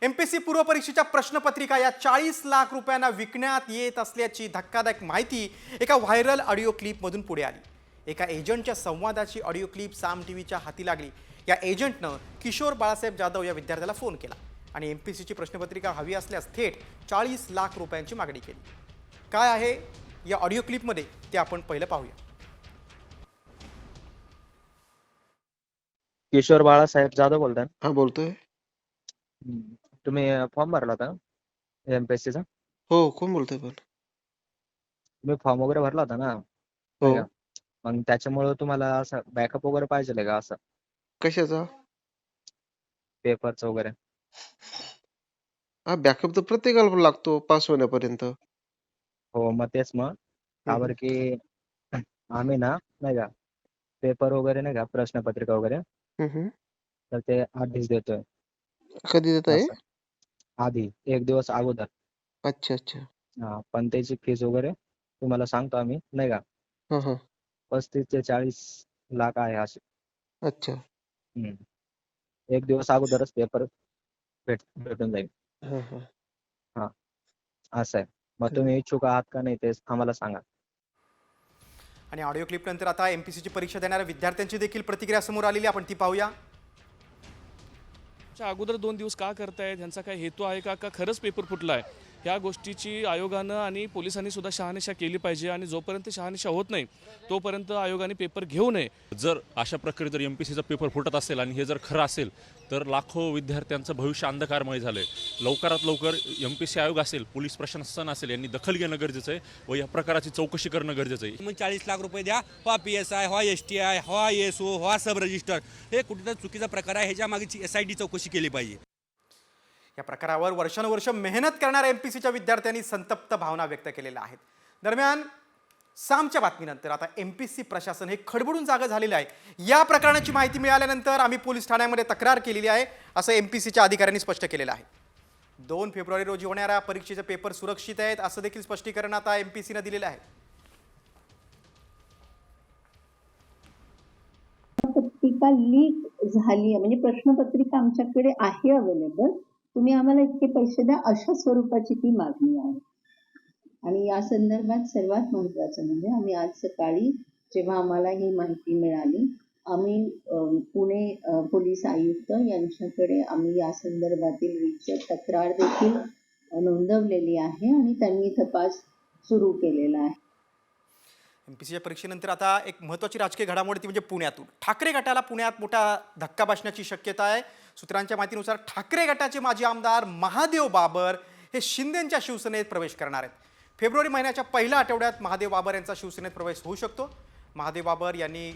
MPSC पूर्व परीक्षेच्या प्रश्नपत्रिका या 40 लाख रुपयांना विकण्यात येत असल्याची धक्कादायक माहिती एका व्हायरल ऑडिओ क्लिपमधून पुढे आली। एका एजंटच्या संवादाची ऑडिओ क्लिप साम टीव्हीच्या हाती लागली। या एजंटनं किशोर बाळासाहेब जाधव या विद्यार्थ्याला फोन केला आणि एमपीएससीची प्रश्नपत्रिका हवी असल्यास थेट 40 लाख रुपयांची मागणी केली। काय आहे या ऑडिओ क्लिपमध्ये ते आपण पहिलं पाहूया। किशोर बाळासाहेब जाधव बोलताय? हा, बोलतोय। तुम्ही फॉर्म भरला होता एमपीएससी चा? हो, कोण बोलतोय पण? तुम्ही फॉर्म वगैरे भरला होता ना? हो। नाही का? मग त्याच्यामुळे तुम्हाला असं बॅकअप वगैरे पाहिजे का? असं कशाचा? पेपरचं वगैरे? हा, बॅकअप तर प्रत्येकाला लागतो पास होण्यापर्यंत। हो, मग तेच मग का बरं की आम्ही ना नाही का पेपर वगैरे नाही का प्रश्नपत्रिका वगैरे तर ते आधीच देतोय। कधी देत आहे? असं आधी 1 दिवस अगोदर। अच्छा अच्छा। हा, पण त्याची फीस वगैरे तुम्हाला सांगतो आम्ही नाही का, हा हा। 35 ते 40 लाख आहे असे। अच्छा। 1 दिवस अगोदरच पेपर भेटून जाईल। हा हा। हा, असं आहे। मग तुम्ही इच्छुक आहात का नाही ते आम्हाला सांगा। आणि ऑडिओ क्लिप नंतर आता एमपीएससीची परीक्षा देणाऱ्या विद्यार्थ्यांची देखील प्रतिक्रिया समोर आलेली आपण ती पाहूया। अगोदर 2 दिवस का करतायत, ह्यांचा काय हेतू आहे का खरंच पेपर फुटला आहे? ह्या गोष्टीची आयोगानं आणि पोलिसांनी सुद्धा शहानिशा केली पाहिजे आणि जोपर्यंत शहानिशा होत नाही तोपर्यंत आयोगाने पेपर घेऊ नये। जर अशा प्रकारे जर एमपीएससीचा पेपर फुटत असेल आणि हे जर खरं असेल तर लाखो विद्यार्थ्यांचं भविष्य अंधकारमय झालंय। लवकरात लवकर एमपीएससी आयोग असेल, पोलीस प्रशासन असेल यांनी दखल घेणं गरजेचं आहे व या प्रकाराची चौकशी करणं गरजेचं आहे। मग 40 लाख रुपये द्या, हा PSI, हा STI, हा ESO, हा सब रजिस्टर, हे कुठेतरी चुकीचा प्रकार आहे। ह्याच्या मागची SIT चौकशी केली पाहिजे। या प्रकारावर वर्षानुवर्ष मेहनत करणाऱ्या एमपीएससीच्या विद्यार्थ्यांनी संतप्त भावना व्यक्त केलेल्या आहेत। दरम्यान सामच्या बातमीनंतर आता एमपीएससी प्रशासन हे खडबडून जागं झालेलं आहे। या प्रकरणाची माहिती मिळाल्यानंतर आम्ही पोलीस ठाण्यामध्ये तक्रार केलेली आहे असं एमपीएससीच्या अधिकाऱ्यांनी स्पष्ट केलेलं आहे। 2 फेब्रुवारी रोजी होणाऱ्या परीक्षेचे पेपर सुरक्षित आहेत असं देखील स्पष्टीकरण आता एमपीएससीने दिलेलं आहे। पत्रिका लीक झाली आहे म्हणजे प्रश्नपत्रिका आमच्याकडे आहे अवेलेबल, तुम्ही आम्हाला इतके पैसे द्या अशा स्वरूपाची ती मागणी आहे। आणि या संदर्भात सर्वात महत्त्वाचं म्हणजे आम्ही आज सकाळी जेव्हा आम्हाला ही माहिती मिळाली, आम्ही पुणे पोलीस आयुक्त यांच्याकडे आम्ही या संदर्भातील रीतसर तक्रार देखील नोंदवलेली आहे आणि त्यांनी तपास सुरू केलेला आहे। एमपीएससीच्या परीक्षेनंतर आता एक महत्त्वाची राजकीय घडामोडी ती म्हणजे पुण्यातून ठाकरे गटाला पुण्यात मोठा धक्का बसण्याची शक्यता आहे। सूत्रांच्या माहितीनुसार ठाकरे गटाचे माजी आमदार महादेव बाबर हे शिंदेंच्या शिवसेनेत प्रवेश करणार आहेत। फेब्रुवारी महिन्याच्या पहिल्या आठवड्यात महादेव बाबर यांचा शिवसेनेत प्रवेश होऊ शकतो। महादेव बाबर यांनी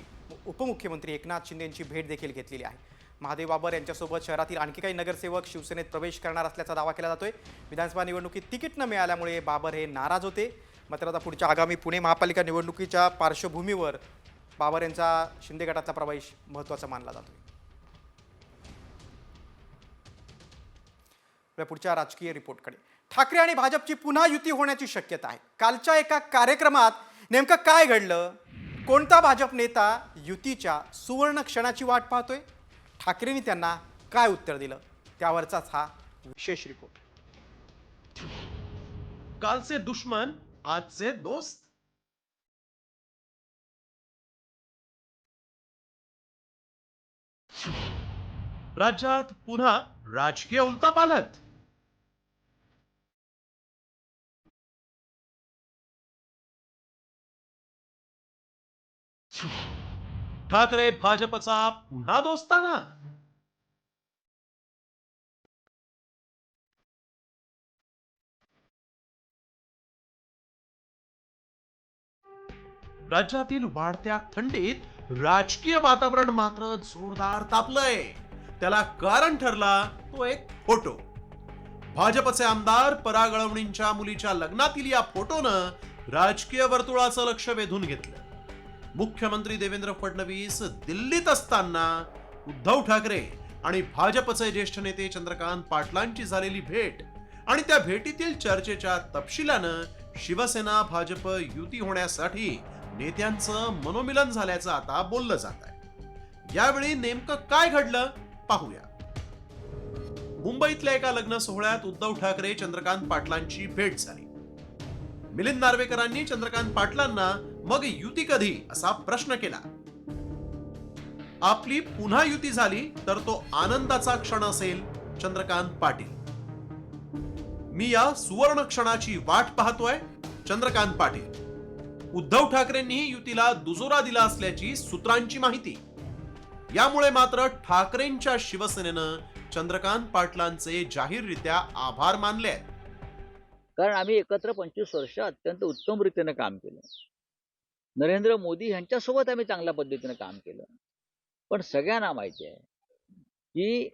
उपमुख्यमंत्री एकनाथ शिंदेंची भेट देखील घेतलेली आहे। महादेव बाबर यांच्यासोबत शहरातील आणखी काही नगरसेवक शिवसेनेत प्रवेश करणार असल्याचा दावा केला जातोय। विधानसभा निवडणुकीत तिकीट न मिळाल्यामुळे बाबर हे नाराज होते, मात्र आता पुढच्या आगामी पुणे महापालिका निवडणुकीच्या पार्श्वभूमीवर बाबर यांचा शिंदे गटातला प्रवेश महत्त्वाचा मानला जातोय। पुढच्या राजकीय रिपोर्टकडे, ठाकरे आणि भाजपची पुन्हा युती होण्याची शक्यता आहे। कालच्या एका कार्यक्रमात नेमकं काय घडलं, कोणता भाजप नेता युतीच्या सुवर्ण क्षणाची वाट पाहतोय, ठाकरेंनी त्यांना काय उत्तर दिलं, त्यावरचाच हा विशेष रिपोर्ट। कालचे दुश्मन आजचे दोस्त। राज्यात पुन्हा राजकीय उलथापालथ। ठाकरे भाजपचा पुन्हा दोस्ताना। राज्यातील वाढत्या थंडीत राजकीय वातावरण मात्र जोरदार तापलंय। त्याला कारण ठरला तो एक फोटो। भाजपचे आमदार पराग अळवणींच्या मुलीच्या लग्नातील या फोटोनं राजकीय वर्तुळाचं लक्ष वेधून घेतलं। मुख्यमंत्री देवेंद्र फडणवीस दिल्लीत असताना उद्धव ठाकरे आणि भाजपचे ज्येष्ठ नेते चंद्रकांत पाटलांची झालेली भेट आणि त्या भेटीतील चर्चेच्या तपशिलानं शिवसेना भाजप युती होण्यासाठी नेत्यांचं मनोमिलन झाल्याचं आता बोललं जात आहे। यावेळी नेमकं काय घडलं पाहूया। मुंबईतल्या एका लग्न सोहळ्यात उद्धव ठाकरे चंद्रकांत पाटलांची भेट झाली. मिलिंद नार्वेकरांनी चंद्रकांत पाटलांना मग युती कधी असा प्रश्न केला. आपली पुन्हा युती झाली तर तो आनंदाचा क्षण असेल, चंद्रकांत पाटील. मी या सुवर्ण क्षणाची वाट पाहतोय, चंद्रकांत पाटील. उद्धव ठाकरेंनीही युतीला दुजोरा दिला असल्याची सूत्रांची माहिती. यामुळे मात्र ठाकरेंच्या शिवसेनेनं चंद्रकांत पाटलांचे जाहीररित्या आभार मानले आहेत. कारण आम्ही एकत्र 25 वर्ष अत्यंत उत्तम रीतीने काम केलं. नरेंद्र मोदी यांच्यासोबत आम्ही चांगल्या पद्धतीने काम केलं. पण सगळ्यांना माहिती आहे की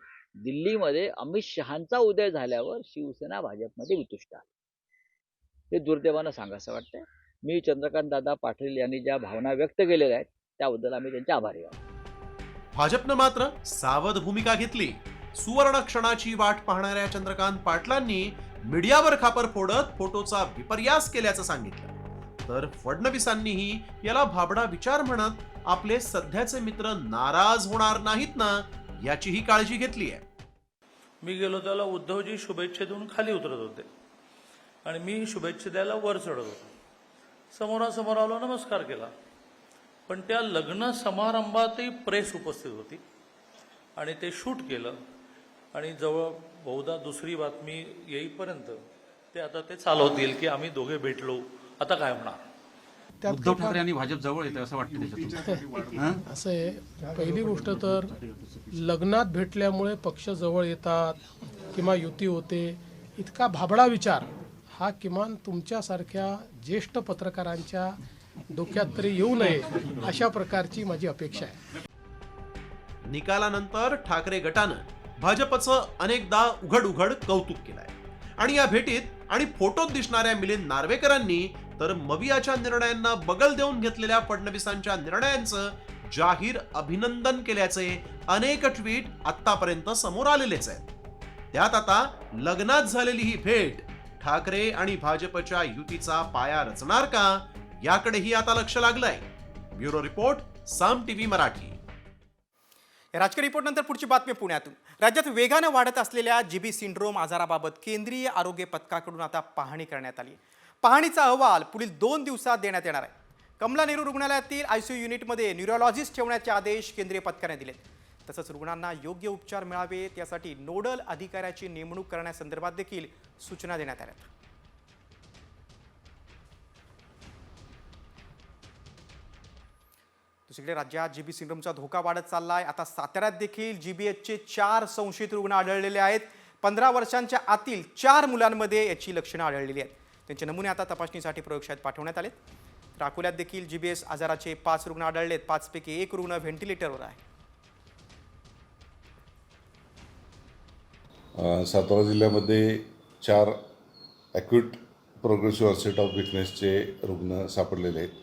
दिल्लीमध्ये अमित शहांचा उदय झाल्यावर शिवसेना भाजपमध्ये वितुष्ट आहे. ते दुर्दैवानं सांगायचं वाटतंय. मी चंद्रकांत दादा पाटील यांनी ज्या भावना व्यक्त केलेल्या आहेत त्याबद्दल आम्ही त्यांचे आभारी आहोत. भाजपनं मात्र सावध भूमिका घेतली. सुवर्ण क्षणाची वाट पाहणाऱ्या चंद्रकांत पाटलांनी मीडियावर खापर फोडत फोटोचा विपर्यास केल्याचं सांगितलं. तर फडणवीसांनीही याला भाबडा विचार म्हणत आपले सध्याचे मित्र नाराज होणार नाहीत ना याचीही काळजी घेतली आहे. मी गेलो त्याला उद्धवजी शुभेच्छा देऊन खाली उतरत होते आणि मी शुभेच्छा द्यायला वर चढत होतो. समोरासमोर आलो, नमस्कार केला. पण त्या लग्न समारंभातही प्रेस उपस्थित होती आणि ते शूट केलं आणि जवळ बहुधा दुसरी बातमी येईपर्यंत ते आता ते चालवतील की आम्ही दोघे भेटलो, आता काय होणार. उद्धव ठाकरे आणि भाजप जवळ येते असं वाटतं त्याच्यातून. असं आहे, पहिली गोष्ट तर लग्नात भेटल्यामुळे पक्ष जवळ येतात किंवा युती होते, इतका भाबडा विचार हा किमान तुमच्यासारख्या ज्येष्ठ पत्रकारांच्या डोक्यात तरी येऊ नये अशा प्रकारची माझी अपेक्षा आहे. निकालानंतर ठाकरे गटानं भाजपचं अनेकदा उघड उघड कौतुक केलंय आणि या भेटीत आणि फोटोत दिसणाऱ्या मिलिंद नार्वेकरांनी तर मवियाच्या निर्णयांना बगल देऊन घेतलेल्या फडणवीसांच्या निर्णयांचं जाहीर अभिनंदन केल्याचे अनेक ट्विट आतापर्यंत समोर आलेलेच आहेत. त्यात आता लग्नात झालेली ही भेट ठाकरे आणि भाजपच्या युतीचा पाया रचणार का याकडेही आता लक्ष लागलंय. ब्युरो रिपोर्ट, साम टीव्ही मराठी. या राजकीय रिपोर्टनंतर पुढची बातमी पुण्यातून. राज्यात वेगानं वाढत असलेल्या जीबी सिंड्रोम आजाराबाबत केंद्रीय आरोग्य पथकाकडून आता पाहणी करण्यात आली. पाहणीचा अहवाल पुढील 2 दिवसात देण्यात येणार आहे. कमला नेहरू रुग्णालयातील आयसीयू युनिटमध्ये न्यूरोलॉजिस्ट ठेवण्याचे आदेश केंद्रीय पथकाने दिलेत. तसंच रुग्णांना योग्य उपचार मिळावेत यासाठी नोडल अधिकाऱ्याची नेमणूक करण्यासंदर्भात देखील सूचना देण्यात आल्या. दुसरीकडे राज्यात जीबी सिंड्रोमचा धोका वाढत चाललाय. आता साताऱ्यात देखील जीबीएचचे 4 संशयित रुग्ण आढळलेले आहेत. 15 वर्षांच्या आतील 4 मुलांमध्ये याची लक्षणं आढळलेली आहेत. त्यांचे नमुने आता तपासणीसाठी प्रयोगशाळेत पाठवण्यात आलेत. तर अकोल्यात देखील जीबीएस आजाराचे 5 रुग्ण आढळलेत. 5 पैकी 1 रुग्ण व्हेंटिलेटरवर आहे. सातारा जिल्ह्यामध्ये 4 ॲक्यूट प्रोग्रेसिव्ह ऑन्सेट ऑफ विकनेसचे रुग्ण सापडलेले आहेत.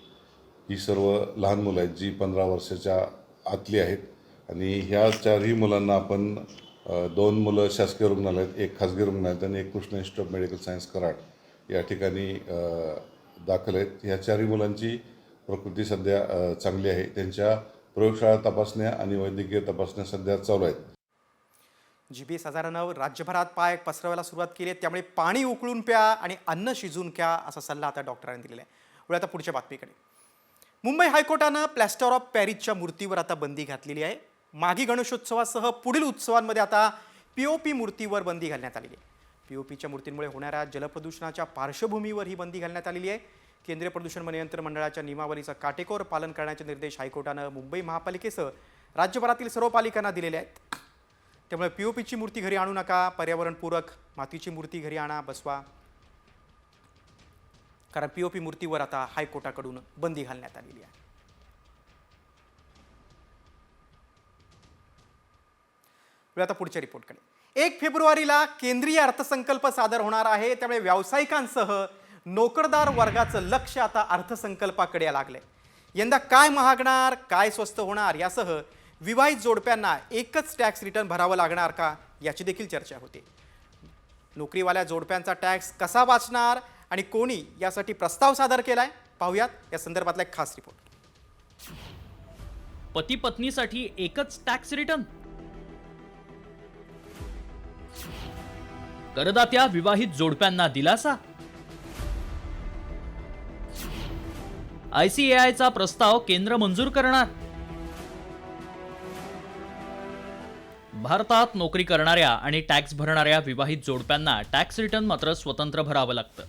ही सर्व लहान मुलं आहेत जी 15 वर्षाच्या आतली आहेत आणि ह्या 4ही मुलांना आपण 2 मुलं शासकीय रुग्णालयात, 1 खाजगी रुग्णालयात आणि 1 Krishna institute of medical science Karad या ठिकाणी दाखल आहेत. ह्या 4ही मुलांची प्रकृती सध्या चांगली आहे. त्यांच्या प्रयोगशाळा तपासण्या आणि वैद्यकीय तपासण्या सध्या चालू आहेत. जीबीएस आजारानं राज्यभरात पाय पसरवायला सुरुवात केली आहे. त्यामुळे पाणी उकळून प्या आणि अन्न शिजवून घ्या असा सल्ला आता डॉक्टरांनी दिलेला आहे. वळूया आता पुढच्या बातमीकडे. मुंबई हायकोर्टानं प्लॅस्टर ऑफ पॅरिसच्या मूर्तीवर आता बंदी घातलेली आहे. माघी गणेशोत्सवासह पुढील उत्सवांमध्ये आता पीओपी मूर्तीवर बंदी घालण्यात आलेली आहे. पीओपीच्या मूर्तींमुळे होणाऱ्या जलप्रदूषणाच्या पार्श्वभूमीवर ही बंदी घालण्यात आलेली आहे. केंद्रीय प्रदूषण नियंत्रण मंडळाच्या नियमावलीचं काटेकोर पालन करण्याचे निर्देश हायकोर्टानं मुंबई महापालिकेसह राज्यभरातील सर्व पालिकांना दिलेले आहेत. त्यामुळे पीओपीची मूर्ती घरी आणू नका. पर्यावरणपूरक मातीची मूर्ती घरी आणा, बसवा. कारण पीओपी मूर्तीवर आता हायकोर्टाकडून बंदी घालण्यात आलेली आहे. आता पुढच्या रिपोर्टकडे. 1 फेब्रुवारीला केंद्रीय अर्थसंकल्प सादर होणार आहे. त्यामुळे व्यावसायिकांसह नोकरदार वर्गाचं लक्ष आता अर्थसंकल्पाकडे लागलंय. यंदा काय महागणार, काय स्वस्त होणार यासह विवाहित जोडप्यांना एकच टॅक्स रिटर्न भरावं लागणार का याची देखील चर्चा होते. नोकरीवाल्या जोडप्यांचा टॅक्स कसा वाचणार आणि कोणी यासाठी प्रस्ताव सादर केलाय पाहूयात या संदर्भातला एक खास रिपोर्ट. पती पत्नीसाठी एकच टॅक्स रिटर्न. करदात्या विवाहित जोडप्यांना दिलासा? ICAIचा प्रस्ताव केंद्र मंजूर करणार? भारतात नोकरी करणाऱ्या आणि टॅक्स भरणाऱ्या विवाहित जोडप्यांना टॅक्स रिटर्न मात्र स्वतंत्र भरावं लागतं.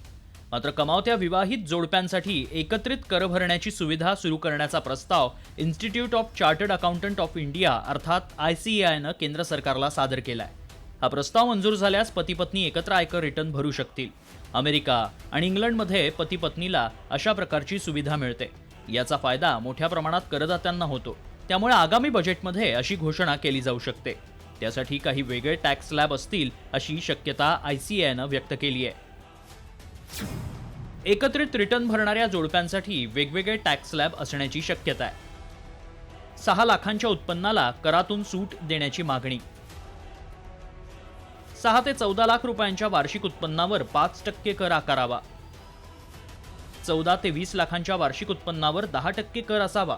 मात्र कमावत्या विवाहित जोडप्यांसाठी एकत्रित कर भरण्याची सुविधा सुरू करण्याचा प्रस्ताव institute of chartered accountant of India अर्थात ICAIनं केंद्र सरकारला सादर केलाय. हा प्रस्ताव मंजूर झाल्यास पती पत्नी एकत्र आयकर रिटर्न भरू शकतील. अमेरिका आणि इंग्लंडमध्ये पती पत्नीला अशा प्रकारची सुविधा मिळते. याचा फायदा मोठ्या प्रमाणात करदात्यांना होतो. त्यामुळे आगामी बजेटमध्ये अशी घोषणा केली जाऊ शकते. त्यासाठी काही वेगळे टॅक्स स्लॅब असतील अशी शक्यता ICAIनं व्यक्त केली आहे. एकत्रित रिटर्न भरणाऱ्या जोडप्यांसाठी वेगवेगळे टॅक्स स्लॅब असण्याची शक्यता आहे. 6 लाखांच्या उत्पन्नाला करातून सूट देण्याची मागणी. 6 ते 14 लाख रुपयांच्या वार्षिक उत्पन्नावर 5% कर आकारावा. 14 ते 20 लाखांच्या वार्षिक उत्पन्नावर 10% कर असावा.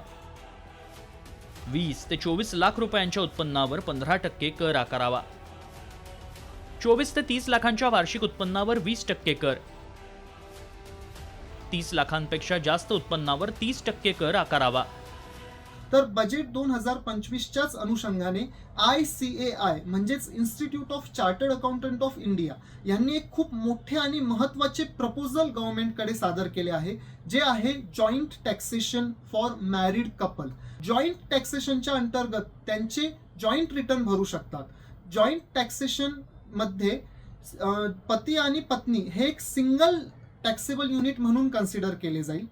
20 ते 24 लाख रुपयांच्या उत्पन्नावर 15% कर आकारावा. 24 ते 30 लाखांच्या वार्षिक उत्पन्नावर 20% कर. 30 लाखांपेक्षा जास्त उत्पन्नावर 30% कर आकारावा. तर बजेट 2025च्याच अनुषंगाने ICAI म्हणजेच institute of chartered accountant of India यांनी एक खूप मोठे आणि महत्त्वाचे प्रपोजल गव्हर्नमेंटकडे सादर केले आहे, जे आहे joint taxation for married couple. Joint टॅक्सेशनच्या अंतर्गत त्यांचे जॉईंट रिटर्न भरू शकतात. जॉईंट टॅक्सेशन मध्ये पती आणि पत्नी हे एक सिंगल टॅक्सेबल युनिट म्हणून कन्सिडर केले जाईल.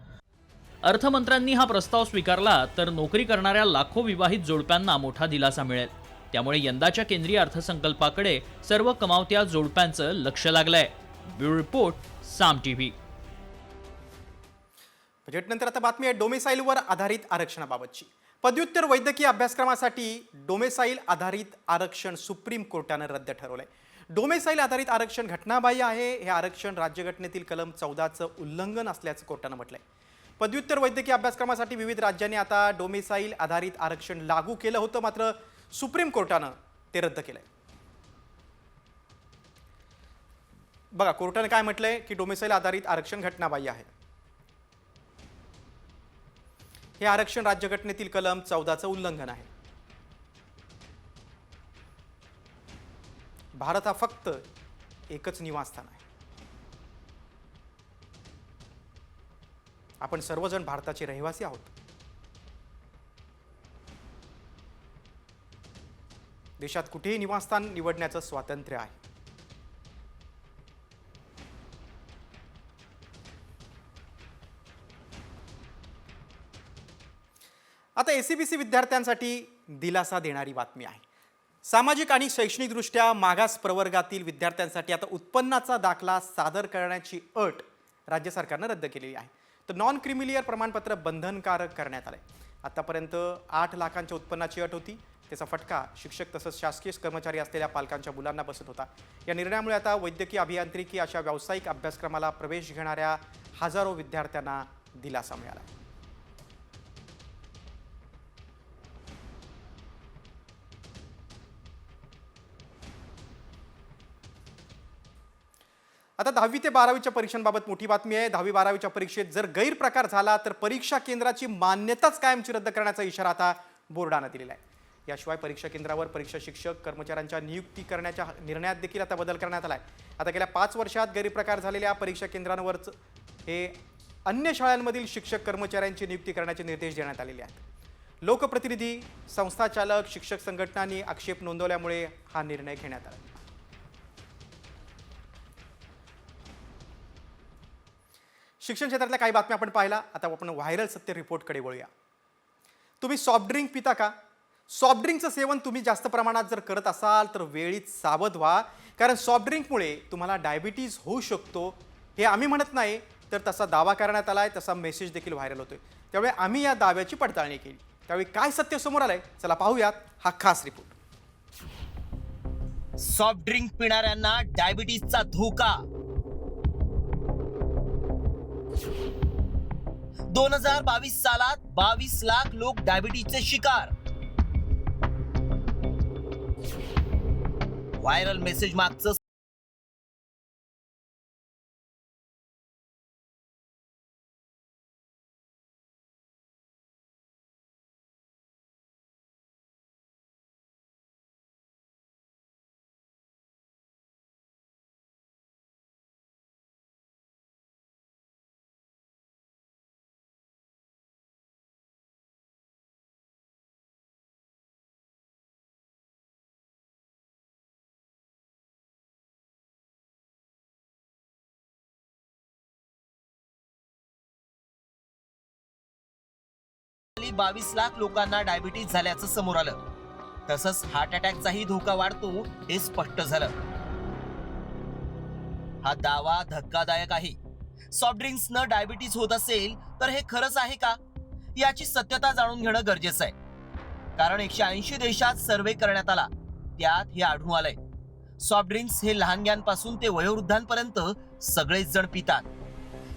अर्थमंत्र्यांनी हा प्रस्ताव स्वीकारला तर नोकरी करणाऱ्या लाखो विवाहित जोडप्यांना मोठा दिलासा मिळेल. त्यामुळे यंदाच्या केंद्रीय अर्थसंकल्पाकडे सर्व कमावत्या जोडप्यांचं लक्ष लागलंय. ब्युरो रिपोर्ट, साम TV. बजेटनंतर आता बातमी आहे डोमेसाईलवर आधारित आरक्षणाबाबतची. पदव्युत्तर वैद्यकीय अभ्यासक्रमासाठी डोमेसाईल आधारित आरक्षण सुप्रीम कोर्टानं रद्द ठरवलंय. डोमेसाईल आधारित आरक्षण घटनाबाह्य आहे. हे आरक्षण राज्यघटनेतील कलम 14चं उल्लंघन असल्याचं कोर्टानं म्हटलंय. पदव्युत्तर वैद्यकीय अभ्यासक्रमासाठी विविध राज्यांनी आता डोमेसाईल आधारित आरक्षण लागू केलं होतं, मात्र सुप्रीम कोर्टानं ते रद्द केलंय. बघा कोर्टानं काय म्हटलंय की डोमेसाईल आधारित आरक्षण घटनाबाह्य आहे. हे आरक्षण राज्यघटनेतील कलम 14चं उल्लंघन आहे. भारत हा फक्त एकच निवासस्थान आहे. आपण सर्वजण भारताचे रहिवासी आहोत. देशात कुठेही निवासस्थान निवडण्याचं स्वातंत्र्य आहे. आता SCBC विद्यार्थ्यांसाठी दिलासा देणारी बातमी आहे. सामाजिक आणि शैक्षणिकदृष्ट्या मागास प्रवर्गातील विद्यार्थ्यांसाठी आता उत्पन्नाचा दाखला सादर करण्याची अट राज्य सरकारनं रद्द केलेली आहे. तर नॉन क्रिमिलियर प्रमाणपत्र बंधनकारक करण्यात आलंय. आतापर्यंत 8 लाखांच्या उत्पन्नाची अट होती. त्याचा फटका शिक्षक तसंच शासकीय कर्मचारी असलेल्या पालकांच्या मुलांना बसत होता. या निर्णयामुळे आता वैद्यकीय अभियांत्रिकी अशा व्यावसायिक अभ्यासक्रमाला प्रवेश घेणाऱ्या हजारो विद्यार्थ्यांना दिलासा मिळाला. आता 10वी ते 12वीच्या परीक्षांबाबत मोठी बातमी आहे. 10वी-12वीच्या परीक्षेत जर गैरप्रकार झाला तर परीक्षा केंद्राची मान्यताच कायमची रद्द करण्याचा इशारा आता बोर्डानं दिलेला आहे. याशिवाय परीक्षा केंद्रावर परीक्षा शिक्षक कर्मचाऱ्यांच्या नियुक्ती करण्याच्या निर्णयात देखील आता बदल करण्यात आला आहे. आता गेल्या 5 वर्षात गैरप्रकार झालेल्या परीक्षा केंद्रांवरच हे अन्य शाळांमधील शिक्षक कर्मचाऱ्यांची नियुक्ती करण्याचे निर्देश देण्यात आलेले आहेत. लोकप्रतिनिधी, संस्थाचालक, शिक्षक संघटनांनी आक्षेप नोंदवल्यामुळे हा निर्णय घेण्यात आला. शिक्षण क्षेत्रातल्या काही बातम्या आपण पाहिला. आता आपण व्हायरल सत्य रिपोर्टकडे वळूया. तुम्ही सॉफ्ट ड्रिंक पिता का? सॉफ्ट ड्रिंकचं सेवन तुम्ही जास्त प्रमाणात जर करत असाल तर वेळीच सावध व्हा, कारण सॉफ्ट ड्रिंकमुळे तुम्हाला डायबिटीज होऊ शकतो. हे आम्ही म्हणत नाही, तर तसा दावा करण्यात आलाय, तसा मेसेज देखील व्हायरल होतोय. त्यामुळे आम्ही या दाव्याची पडताळणी केली. त्यावेळी काय सत्य समोर आलंय, चला पाहूयात हा खास रिपोर्ट. सॉफ्ट ड्रिंक पिणाऱ्यांना डायबिटीजचा धोका. 2022 सालात 22 लाख लोक डायबिटीजचे शिकार. व्हायरल मेसेज मागचं वर्षाखाली 22 लाख लोकांना डायबिटीज झाल्याचं समोर आलं. तसंच हार्ट अटॅकचाही धोका वाढतो हे स्पष्ट झालं. हा दावा धक्कादायक आहे. सॉफ्ट ड्रिंक्सनं डायबिटीज होत असेल तर हे खरंच आहे का, याची सत्यता जाणून घेणं गरजेचं आहे. कारण 180 देशात सर्वे करण्यात आला, त्यात हे आढळून आलंय. सॉफ्ट ड्रिंक्स हे लहानग्यांपासून ते वयोवृद्धांपर्यंत सगळेच जण पितात.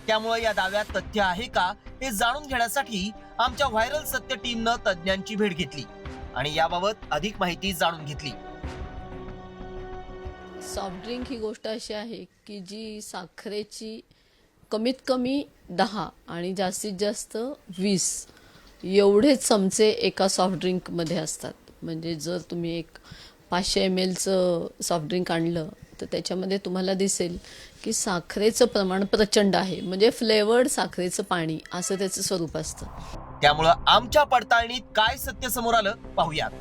त्यामुळे या दाव्यात तथ्य आहे का हे जाणून घेण्यासाठी आमच्या व्हायरल सत्य टीमनं तज्ज्ञांची भेट घेतली आणि याबाबत अधिक माहिती जाणून घेतली. सॉफ्ट ड्रिंक ही गोष्ट अशी आहे की जी साखरेची कमीत कमी 10 आणि जास्तीत जास्त 20 एवढेच चमचे एका सॉफ्ट ड्रिंकमध्ये असतात. म्हणजे जर तुम्ही एक 500 mlचं सॉफ्ट ड्रिंक आणलं तर त्याच्यामध्ये तुम्हाला दिसेल की साखरेचं प्रमाण प्रचंड आहे. म्हणजे फ्लेवर्ड साखरेचं पाणी असं त्याचं स्वरूप असतं. त्यामुळं आमच्या पडताळणीत काय सत्य समोर आलं पाहूयात.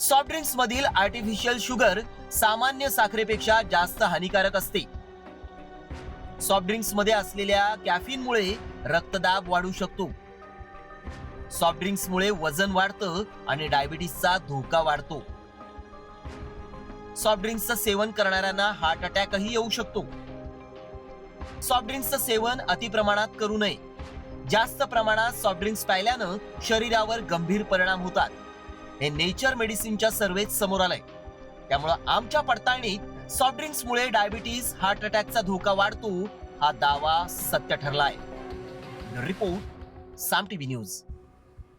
सॉफ्ट ड्रिंक्स मधील आर्टिफिशियल शुगर सामान्य साखरेपेक्षा जास्त हानिकारक असते. सॉफ्ट ड्रिंक्स मध्ये असलेल्या कॅफीनमुळे रक्तदाब वाढू शकतो. सॉफ्ट ड्रिंक्समुळे वजन वाढतं आणि डायबिटीसचा धोका वाढतो. सॉफ्ट ड्रिंक्सचं सेवन करणाऱ्यांना हार्ट अटॅकही येऊ शकतो. सॉफ्ट ड्रिंक्सचं सेवन अतिप्रमाणात करू नये. जास्त प्रमाणात सॉफ्ट ड्रिंक्स प्यायल्यानं शरीरावर गंभीर परिणाम होतात. हे नेचर मेडिसिनच्या सर्वेत समोर आलंय. त्यामुळं आमच्या पडताळणीत सॉफ्ट ड्रिंक्समुळे डायबिटीज, हार्ट अटॅकचा धोका वाढतो हा दावा सत्य ठरलाय. रिपोर्ट साम टीव्ही न्यूज.